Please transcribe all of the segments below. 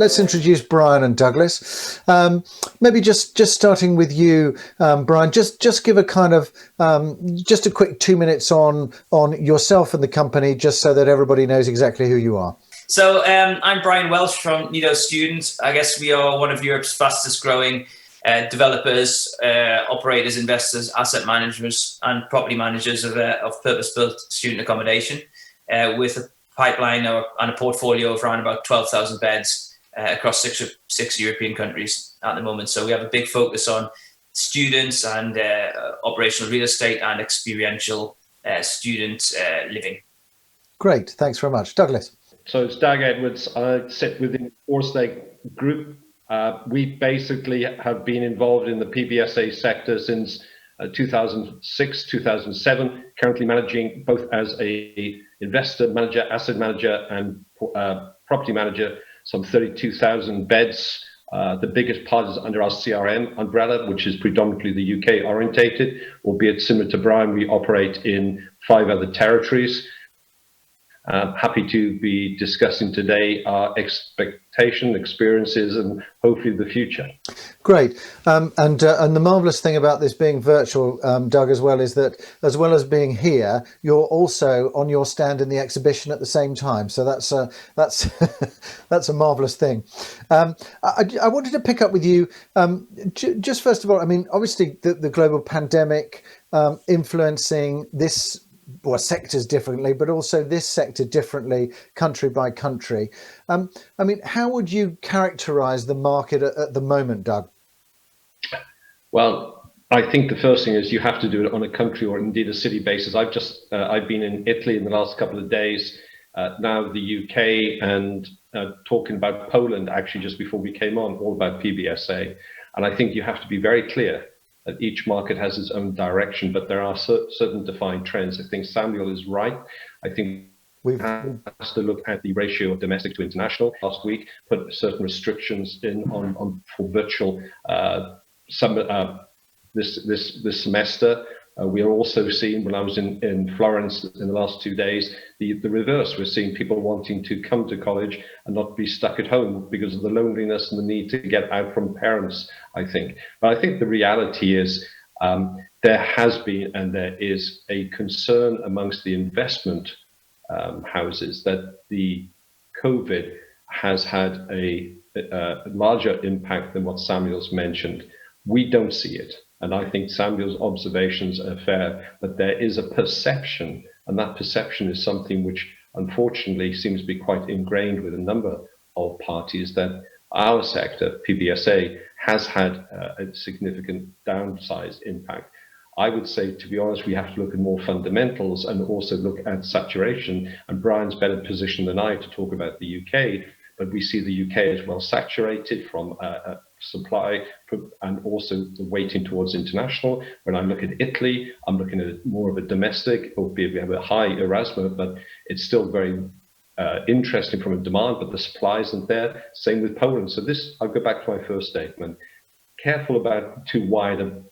let's introduce Brian and Douglas. Maybe just starting with you, Brian. Just give a kind of just a quick 2 minutes on yourself and the company, just so that everybody knows exactly who you are. So I'm Brian Welsh from Nido Students. I guess we are one of Europe's fastest growing developers, operators, investors, asset managers, and property managers of purpose-built student accommodation, with a pipeline and a portfolio of around about 12,000 beds across six European countries at the moment. So we have a big focus on students and operational real estate and experiential student living. Great, thanks very much. Douglas. So it's Doug Edwards. I sit within CORESTATE group. We basically have been involved in the PBSA sector since 2006, 2007, currently managing both as a investor manager, asset manager, and property manager, some 32,000 beds. The biggest part is under our CRM umbrella, which is predominantly the UK orientated, albeit similar to Brian, we operate in 5 other territories. Happy to be discussing today our experiences, and hopefully the future. Great, and the marvellous thing about this being virtual, Doug, as well, is that as well as being here, you're also on your stand in the exhibition at the same time. So that's that's a marvellous thing. I wanted to pick up with you, just first of all. I mean, obviously the global pandemic influencing this. Well, sectors differently, but also this sector differently, country by country. I mean, how would you characterize the market at the moment, Doug? Well, I think the first thing is you have to do it on a country or indeed a city basis. I've been in Italy in the last couple of days, now the UK, and talking about Poland actually just before we came on, all about PBSA. And I think you have to be very clear that each market has its own direction, but there are certain defined trends. I think Samuel is right. I think we have to look at the ratio of domestic to international. Last week, put certain restrictions in on for virtual this semester. We are also seeing, when I was in Florence in the last 2 days, the reverse. We're seeing people wanting to come to college and not be stuck at home because of the loneliness and the need to get out from parents, I think. But I think the reality is there has been and there is a concern amongst the investment houses that the COVID has had a larger impact than what Samuel's mentioned. We don't see it. And I think Samuel's observations are fair, but there is a perception, and that perception is something which unfortunately seems to be quite ingrained with a number of parties, that our sector, PBSA, has had a significant downsized impact. I would say, to be honest, we have to look at more fundamentals and also look at saturation. And Brian's better positioned than I to talk about the UK, but we see the UK as well saturated from supply and also the weighting towards international. When I look at Italy, I'm looking at more of a domestic, albeit we have a high Erasmus, but it's still very interesting from a demand, but the supply isn't there. Same with Poland. So this, I'll go back to my first statement. Careful about too wide of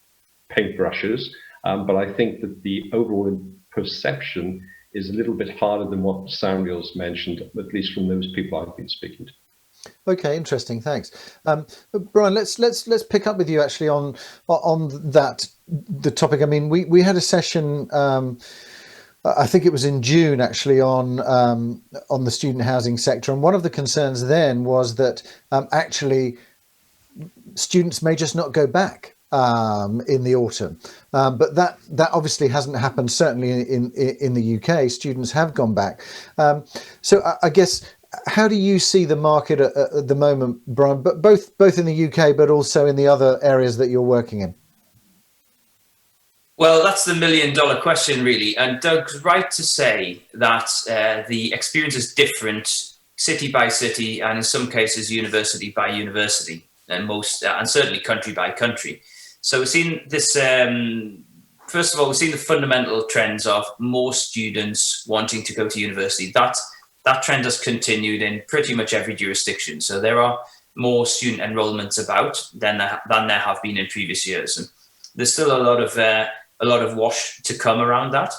paintbrushes, but I think that the overall perception is a little bit harder than what Samuel's mentioned, at least from those people I've been speaking to. Okay, interesting. Thanks, Brian. Let's pick up with you actually on the topic. I mean, we had a session. I think it was in June actually on the student housing sector, and one of the concerns then was that actually students may just not go back in the autumn, but that obviously hasn't happened. Certainly in the UK, students have gone back. So I guess, how do you see the market at the moment, Brian? But both in the UK, but also in the other areas that you're working in. Well, that's the $1 million question, really. And Doug's right to say that the experience is different city by city, and in some cases university by university, and certainly country by country. So we've seen this. First of all, we've seen the fundamental trends of more students wanting to go to university. That trend has continued in pretty much every jurisdiction. So there are more student enrollments about than there have been in previous years, and there's still a lot of wash to come around that.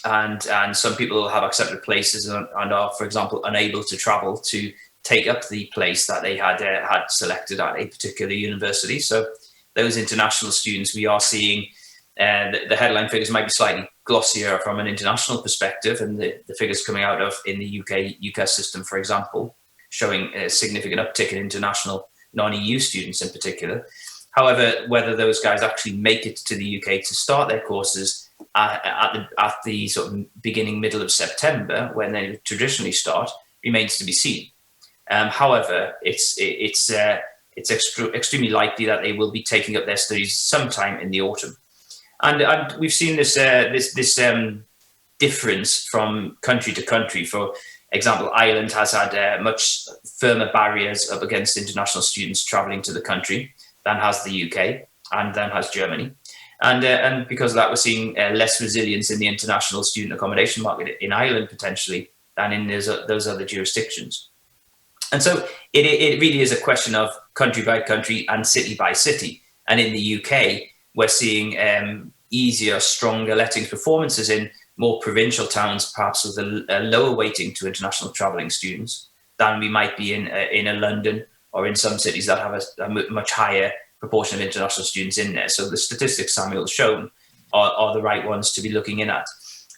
And some people have accepted places and are, for example, unable to travel to take up the place that they had selected at a particular university. So those international students, we are seeing the headline figures might be slightly glossier from an international perspective, and the figures coming out of in the UK system, for example, showing a significant uptick in international non-EU students in particular. However, whether those guys actually make it to the UK to start their courses at the sort of beginning, middle of September, when they traditionally start, remains to be seen. However, it's extremely likely that they will be taking up their studies sometime in the autumn. And we've seen this difference from country to country. For example, Ireland has had much firmer barriers up against international students travelling to the country than has the UK and than has Germany. And because of that, we're seeing less resilience in the international student accommodation market in Ireland potentially than in those other jurisdictions. And so it really is a question of country by country and city by city. And in the UK, we're seeing easier, stronger lettings performances in more provincial towns, perhaps with a lower weighting to international travelling students than we might be in a London or in some cities that have a much higher proportion of international students in there. So the statistics Samuel's shown are the right ones to be looking in at.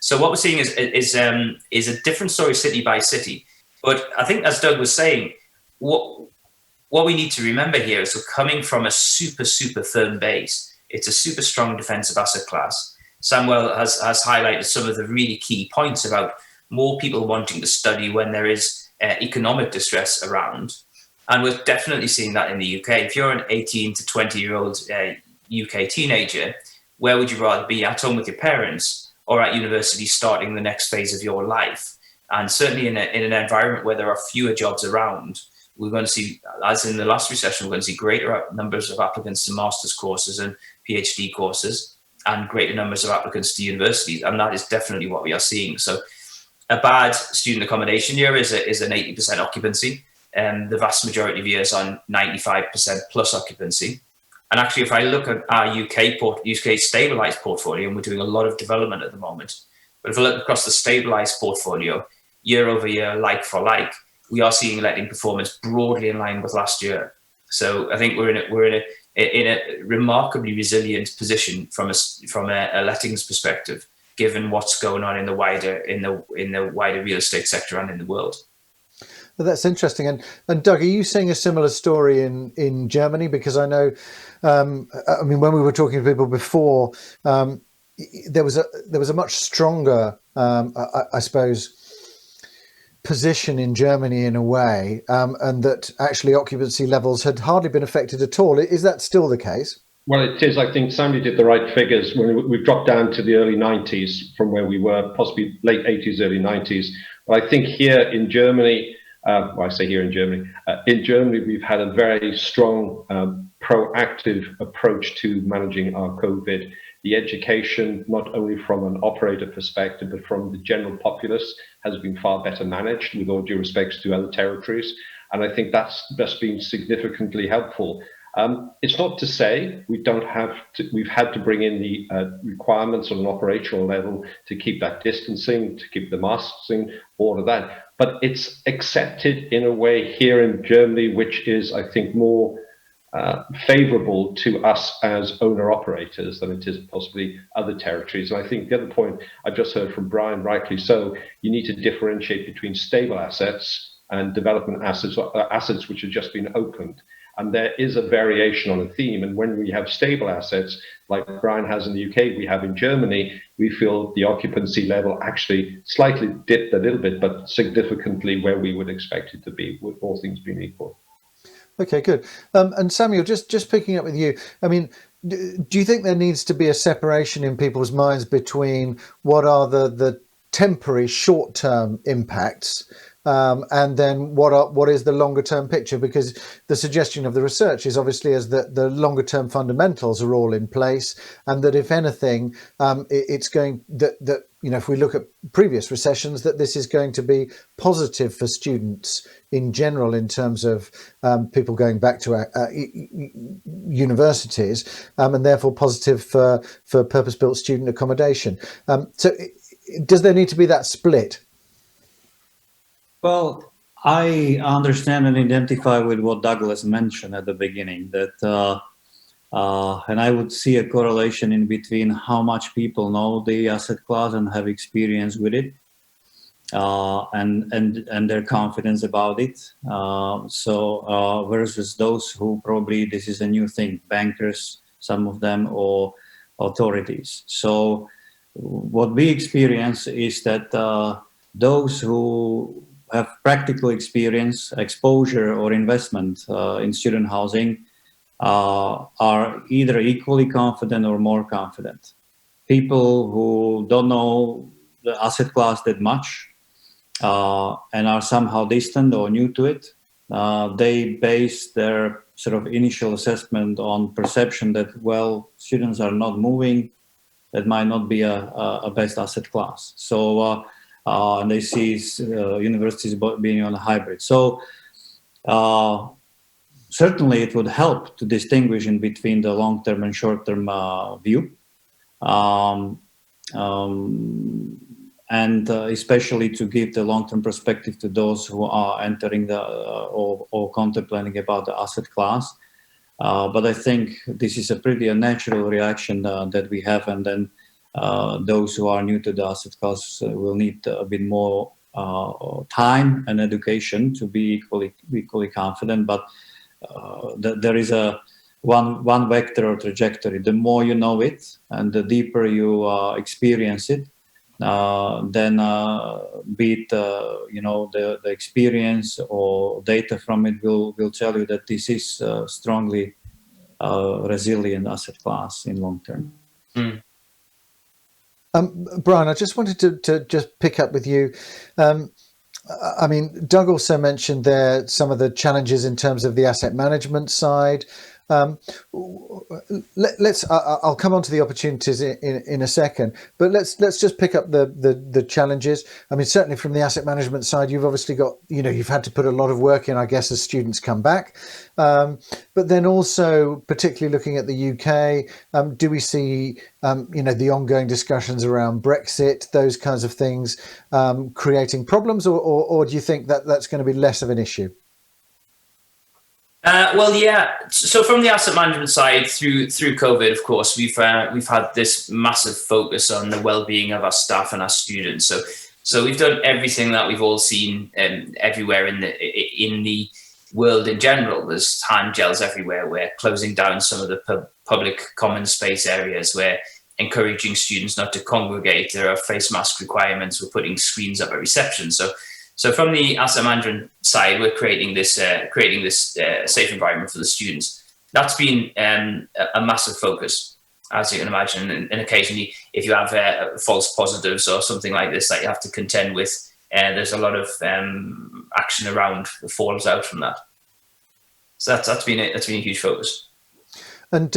So what we're seeing is a different story city by city. But I think, as Doug was saying, what we need to remember here is we're coming from a super, super firm base. It's a super strong defensive asset class. Samuel has highlighted some of the really key points about more people wanting to study when there is economic distress around. And we're definitely seeing that in the UK. If you're an 18 to 20-year-old UK teenager, where would you rather be, at home with your parents or at university starting the next phase of your life? And certainly in an environment where there are fewer jobs around, we're going to see, as in the last recession, we're going to see greater numbers of applicants to master's courses and PhD courses and greater numbers of applicants to universities. And that is definitely what we are seeing. So a bad student accommodation year is an 80% occupancy. The vast majority of years on 95% plus occupancy. And actually, if I look at our UK stabilised portfolio, and we're doing a lot of development at the moment, but if I look across the stabilised portfolio, year over year, like for like, we are seeing letting performance broadly in line with last year. So I think we're in a remarkably resilient position from a lettings perspective, given what's going on in the wider real estate sector and in the world. Well, that's interesting. And Doug, are you seeing a similar story in Germany? Because I know, I mean, when we were talking to people before, there was a much stronger, I suppose, position in Germany in a way, and that actually occupancy levels had hardly been affected at all. Is that still the case? Well, it is. I think Sandy did the right figures. When we've dropped down to the early 90s from where we were, possibly late 80s, early 90s. But I think here in Germany, well, I say here in Germany, we've had a very strong proactive approach to managing our COVID. The education, not only from an operator perspective, but from the general populace, has been far better managed, with all due respects to other territories. And I think that's been significantly helpful. It's not to say we've had to bring in the requirements on an operational level to keep that distancing, to keep the masks in, all of that. But it's accepted in a way here in Germany, which is, I think, more favourable to us as owner-operators than it is possibly other territories. And I think the other point I just heard from Brian, rightly so, you need to differentiate between stable assets and development assets, assets which have just been opened. And there is a variation on a theme. And when we have stable assets, like Brian has in the UK, we have in Germany, we feel the occupancy level actually slightly dipped a little bit, but significantly where we would expect it to be, with all things being equal. Okay, good. And Samuel, just picking up with you, I mean, do you think there needs to be a separation in people's minds between what are the temporary short-term impacts and then what is the longer term picture? Because the suggestion of the research is obviously as that the longer term fundamentals are all in place, and that if anything, it's going that you know, if we look at previous recessions, that this is going to be positive for students in general in terms of people going back to universities, and therefore positive for purpose-built student accommodation. So does there need to be that split? Well, I understand and identify with what Douglas mentioned at the beginning, that and I would see a correlation in between how much people know the asset class and have experience with it, and their confidence about it. Versus those who probably this is a new thing, bankers, some of them, or authorities. So what we experience is that those who have practical experience, exposure, or investment in student housing are either equally confident or more confident. People who don't know the asset class that much and are somehow distant or new to it, they base their sort of initial assessment on perception that, well, students are not moving, that might not be a best asset class. So, and they see universities being on a hybrid. So, certainly it would help to distinguish in between the long-term and short-term view. And especially to give the long-term perspective to those who are entering or contemplating about the asset class. But I think this is a pretty natural reaction that we have, and then those who are new to the asset class will need a bit more time and education to be equally confident. But there is a one vector or trajectory. The more you know it and the deeper you experience it, then be it the experience or data from it will tell you that this is strongly resilient asset class in long term. Mm. Brian, I just wanted to just pick up with you. I mean, Doug also mentioned there some of the challenges in terms of the asset management side. I'll come on to the opportunities in a second, but let's just pick up the challenges. I mean, certainly from the asset management side, you've obviously got, you've had to put a lot of work in, I guess, as students come back. But then also, particularly looking at the UK, do we see, the ongoing discussions around Brexit, those kinds of things, creating problems, or do you think that that's going to be less of an issue? Well, yeah. So from the asset management side, through COVID, of course, we've had this massive focus on the well-being of our staff and our students. So we've done everything that we've all seen everywhere in the world in general. There's hand gels everywhere. We're closing down some of the public common space areas. We're encouraging students not to congregate. There are face mask requirements. We're putting screens up at reception. So from the asset management side, we're creating this safe environment for the students. That's been a massive focus, as you can imagine. And occasionally, if you have false positives or something like this that you have to contend with, there's a lot of action around that falls out from that. So that's been a huge focus. And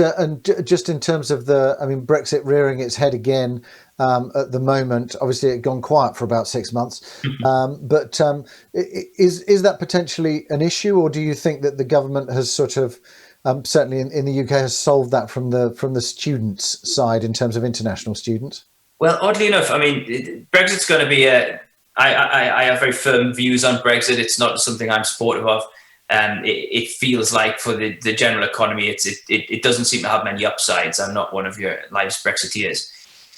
just in terms of Brexit rearing its head again at the moment, obviously it had gone quiet for about 6 months. But is that potentially an issue, or do you think that the government has sort of, certainly in the UK, has solved that from the students' side in terms of international students? Well, oddly enough, I mean, Brexit's going to be I have very firm views on Brexit. It's not something I'm supportive of. It feels like for the general economy, it doesn't seem to have many upsides. I'm not one of your life's Brexiteers.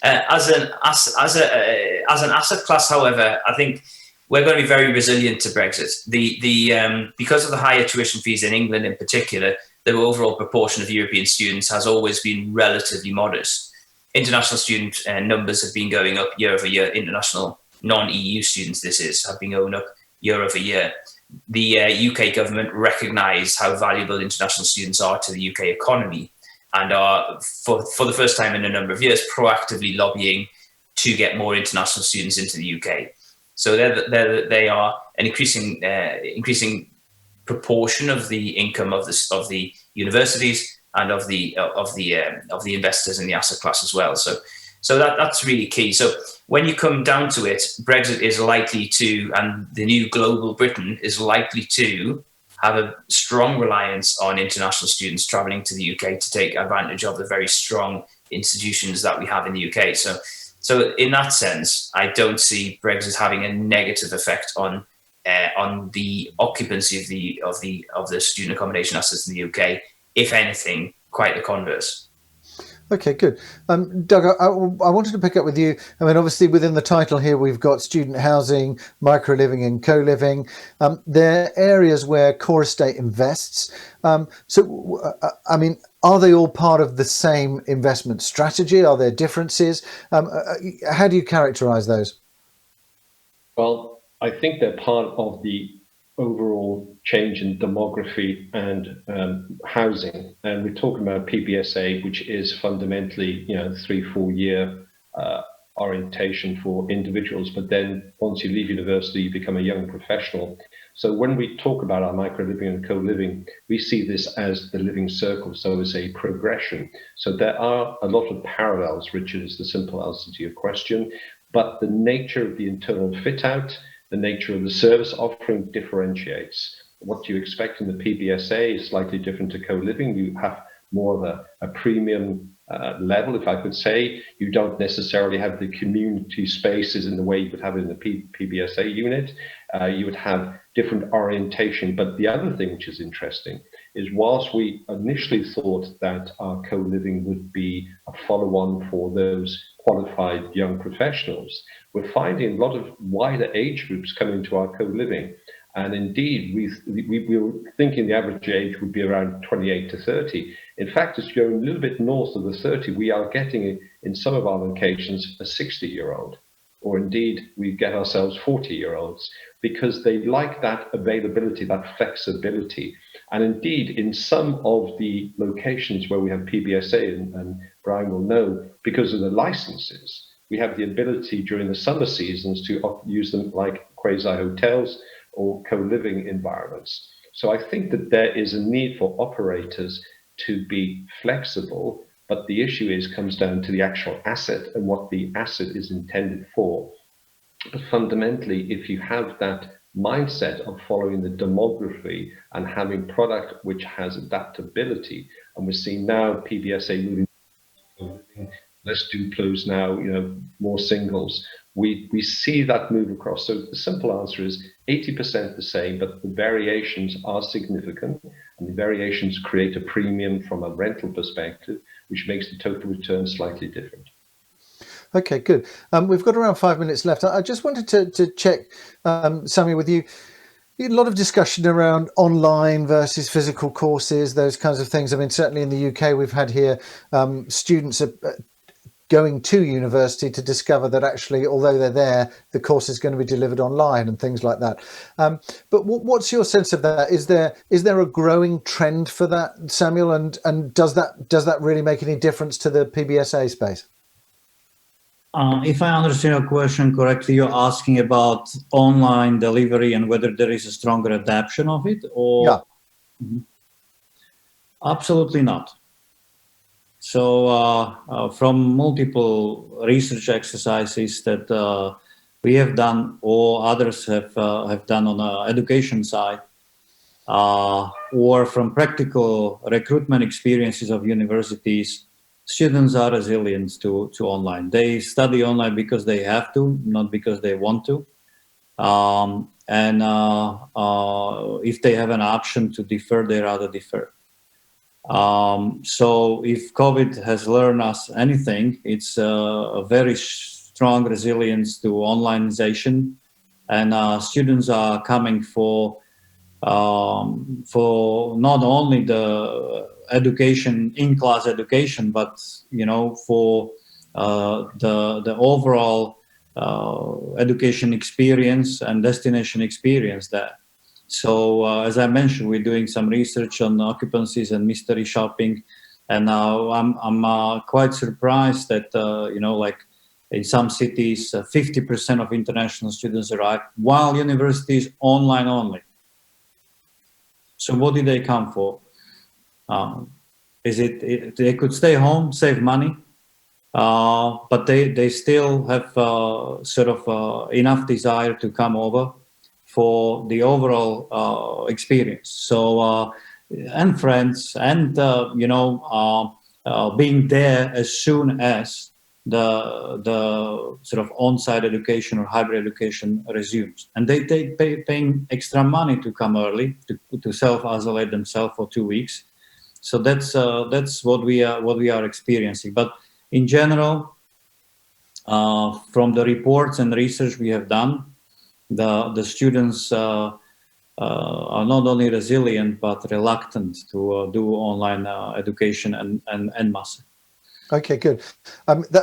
As an asset class, however, I think we're going to be very resilient to Brexit. Because of the higher tuition fees in England in particular, the overall proportion of European students has always been relatively modest. International student numbers have been going up year over year. International non-EU students, have been going up year over year. The UK government recognise how valuable international students are to the UK economy, and are, for the first time in a number of years, proactively lobbying to get more international students into the UK. So they are an increasing proportion of the income of the universities and of the investors in the asset class as well. So that's really key. So when you come down to it, Brexit is likely to, and the new global Britain is likely to have a strong reliance on international students travelling to the UK to take advantage of the very strong institutions that we have in the UK. So in that sense, I don't see Brexit having a negative effect on on the occupancy of the student accommodation assets in the UK. If anything, quite the converse. Okay, good. Doug, I wanted to pick up with you. I mean, obviously within the title here, we've got student housing, micro-living and co-living. They're areas where CORESTATE invests. I mean, are they all part of the same investment strategy? Are there differences? How do you characterise those? Well, I think they're part of the overall change in demography and housing. And we're talking about PBSA, which is fundamentally, 3-4 year orientation for individuals. But then once you leave university, you become a young professional. So when we talk about our micro-living and co-living, we see this as the living circle. So it's a progression. So there are a lot of parallels, Richard, is the simple answer to your question. But the nature of the internal fit out, the nature of the service offering differentiates. What you expect in the PBSA is slightly different to co-living. You have more of a premium level, if I could say. You don't necessarily have the community spaces in the way you would have it in the PBSA unit. You would have different orientation. But the other thing which is interesting is whilst we initially thought that our co-living would be a follow-on for those qualified young professionals, we're finding a lot of wider age groups coming to our co-living. And indeed, we were thinking the average age would be around 28 to 30. In fact, it's going a little bit north of the 30. We are getting, in some of our locations, a 60-year-old. Or indeed, we get ourselves 40-year-olds because they like that availability, that flexibility. And indeed, in some of the locations where we have PBSA, and Brian will know, because of the licenses, we have the ability during the summer seasons to use them like quasi-hotels or co-living environments. So I think that there is a need for operators to be flexible, but the issue comes down to the actual asset and what the asset is intended for. But fundamentally, if you have that mindset of following the demography and having product which has adaptability, and we're seeing now PBSA moving, less duplos now, more singles. We see that move across. So the simple answer is 80% the same, but the variations are significant, and the variations create a premium from a rental perspective, which makes the total return slightly different. Okay, good. We've got around 5 minutes left. I just wanted to check, Sammy, with you. A lot of discussion around online versus physical courses, those kinds of things. I mean, certainly in the UK, we've had here students going to university to discover that actually, although they're there, the course is going to be delivered online and things like that. But what's your sense of that? Is there a growing trend for that, Samuel? And does that really make any difference to the PBSA space? If I understand your question correctly, you're asking about online delivery and whether there is a stronger adaptation of it, or? Yeah. Mm-hmm. Absolutely not. So from multiple research exercises that we have done or others have done on the education side, or from practical recruitment experiences of universities, students are resilient to online. They study online because they have to, not because they want to. And if they have an option to defer, they rather defer. So if COVID has learned us anything, it's a very strong resilience to onlineization, and students are coming for not only the education, in-class education, but for the overall education experience and destination experience there. So as I mentioned, we're doing some research on occupancies and mystery shopping, and I'm quite surprised that like in some cities, 50% of international students arrive, while university is online only. So what did they come for? Is it they could stay home, save money, but they still have sort of enough desire to come over for the overall experience. So and friends, and being there as soon as the sort of on-site education or hybrid education resumes, and they paying extra money to come early to self-isolate themselves for 2 weeks. So that's what we are experiencing. But in general, from the reports and research we have done, the students are not only resilient but reluctant to do online education en masse. Okay, good.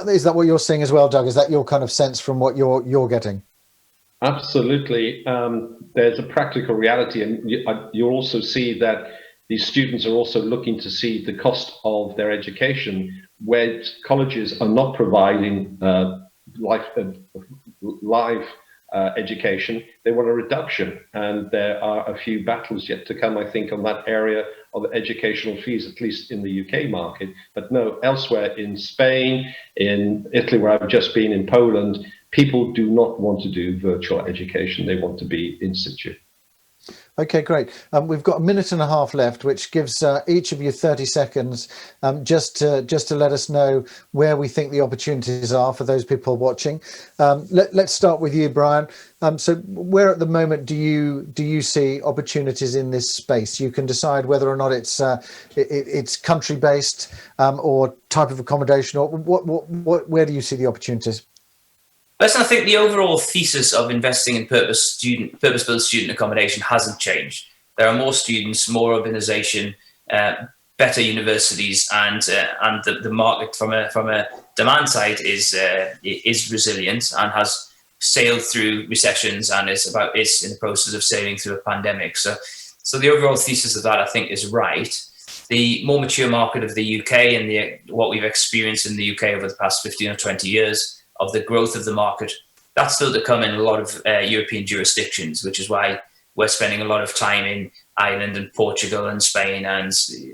Is that what you're seeing as well, Doug? Is that your kind of sense from what you're getting? Absolutely. There's a practical reality, and you also see that these students are also looking to see the cost of their education, where colleges are not providing live education. They want a reduction, and there are a few battles yet to come, I think, on that area of educational fees, at least in the UK market. But no, elsewhere in Spain, in Italy, where I've just been, in Poland, people do not want to do virtual education. They want to be in situ. Okay, great. We've got a minute and a half left, which gives each of you 30 seconds just to let us know where we think the opportunities are for those people watching. Let's start with you, Brian. So where at the moment do you see opportunities in this space? You can decide whether or not it's country based or type of accommodation, or where do you see the opportunities? Listen, I think the overall thesis of investing in purpose-built student accommodation hasn't changed. There are more students, more urbanization, better universities, and the market from a demand side is resilient and has sailed through recessions and is in the process of sailing through a pandemic. So the overall thesis of that, I think, is right. The more mature market of the UK and what we've experienced in the UK over the past 15 or 20 years of the growth of the market, that's still to come in a lot of European jurisdictions, which is why we're spending a lot of time in Ireland and Portugal and Spain and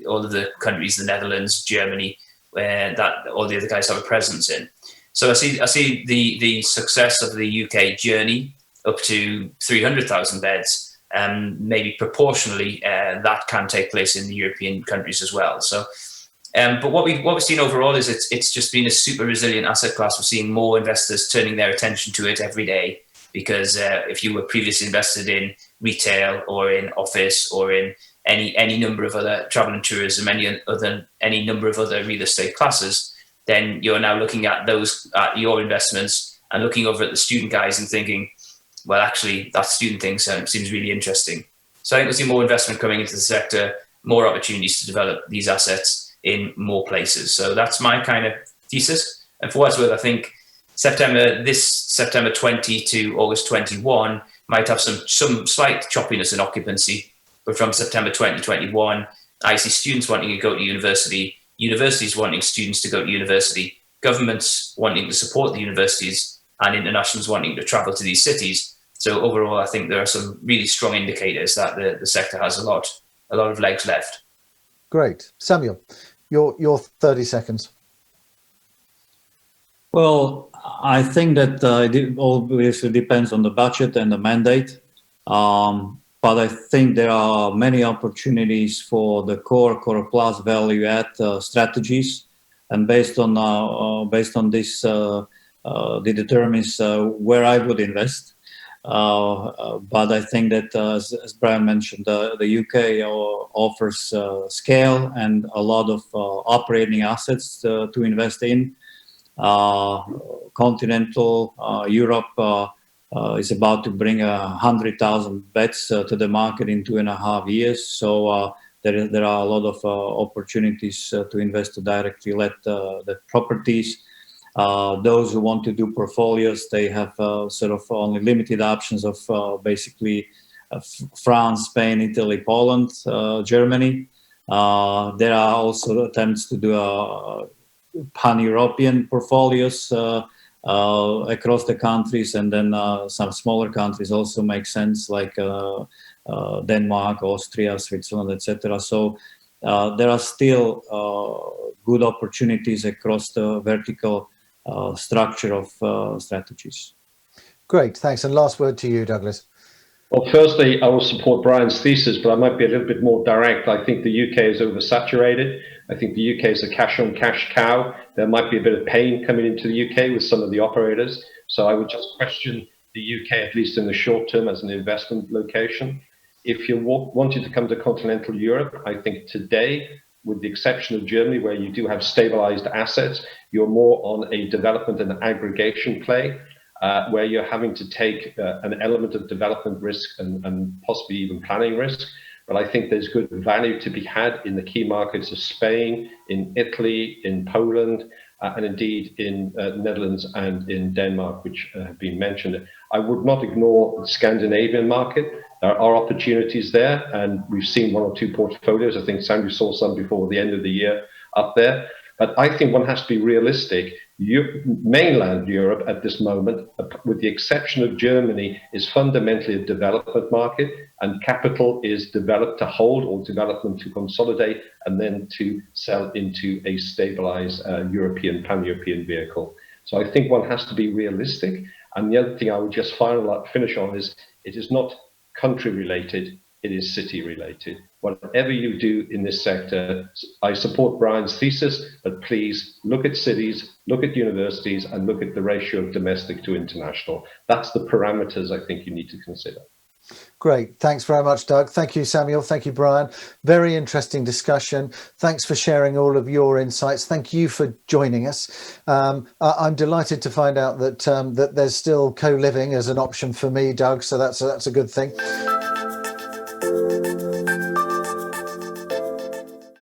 all of the countries, the Netherlands, Germany, where that all the other guys have a presence in. So I see the success of the UK journey up to 300,000 beds, maybe proportionally that can take place in the European countries as well. So. But what we've seen overall is it's just been a super resilient asset class. We're seeing more investors turning their attention to it every day, because if you were previously invested in retail or in office or in any number of other travel and tourism, any number of other real estate classes, then you're now looking at your investments and looking over at the student guys and thinking, well, actually that student thing seems really interesting. So I think we'll see more investment coming into the sector, more opportunities to develop these assets in more places. So that's my kind of thesis. And for what's worth, I think this September 20 to August 21 might have some slight choppiness in occupancy, but from September 2021, I see students wanting to go to university, universities wanting students to go to university, governments wanting to support the universities, and internationals wanting to travel to these cities. So overall, I think there are some really strong indicators that the sector has a lot of legs left. Great. Samuel, your 30 seconds. Well, I think that it obviously depends on the budget and the mandate. But I think there are many opportunities for the core plus value add strategies. And based on this, it determines where I would invest. But I think that, as Brian mentioned, the UK offers scale and a lot of operating assets to invest in. Continental Europe is about to bring 100,000 beds to the market in 2.5 years. So there are a lot of opportunities to invest to directly let the properties. Those who want to do portfolios, they have sort of only limited options of basically France, Spain, Italy, Poland, Germany. There are also attempts to do pan-European portfolios across the countries, and then some smaller countries also make sense, like Denmark, Austria, Switzerland, etc. So there are still good opportunities across the vertical structure of strategies. Great, thanks. And last word to you, Douglas. Well, firstly, I will support Brian's thesis, but I might be a little bit more direct. I think the UK is oversaturated. I think the UK is a cash on cash cow. There might be a bit of pain coming into the UK with some of the operators. So I would just question the UK, at least in the short term, as an investment location. If you're wanting to come to continental Europe, I think today, with the exception of Germany, where you do have stabilized assets, you're more on a development and aggregation play, where you're having to take an element of development risk and possibly even planning risk. But I think there's good value to be had in the key markets of Spain, in Italy, in Poland, and indeed in Netherlands and in Denmark, which have been mentioned. I would not ignore the Scandinavian market. There are opportunities there, and we've seen one or two portfolios. I think Sandra saw some before the end of the year up there. But I think one has to be realistic. Mainland Europe at this moment, with the exception of Germany, is fundamentally a development market, and capital is developed to hold or development to consolidate and then to sell into a stabilized European, pan-European vehicle. So I think one has to be realistic. And the other thing I would just finish on is it is not country related, it is city related. Whatever you do in this sector, I support Brian's thesis, but please look at cities, look at universities, and look at the ratio of domestic to international. That's the parameters I think you need to consider. Great. Thanks very much, Doug. Thank you, Samuel. Thank you, Brian. Very interesting discussion. Thanks for sharing all of your insights. Thank you for joining us. I'm delighted to find out that that there's still co-living as an option for me, Doug. So that's a good thing.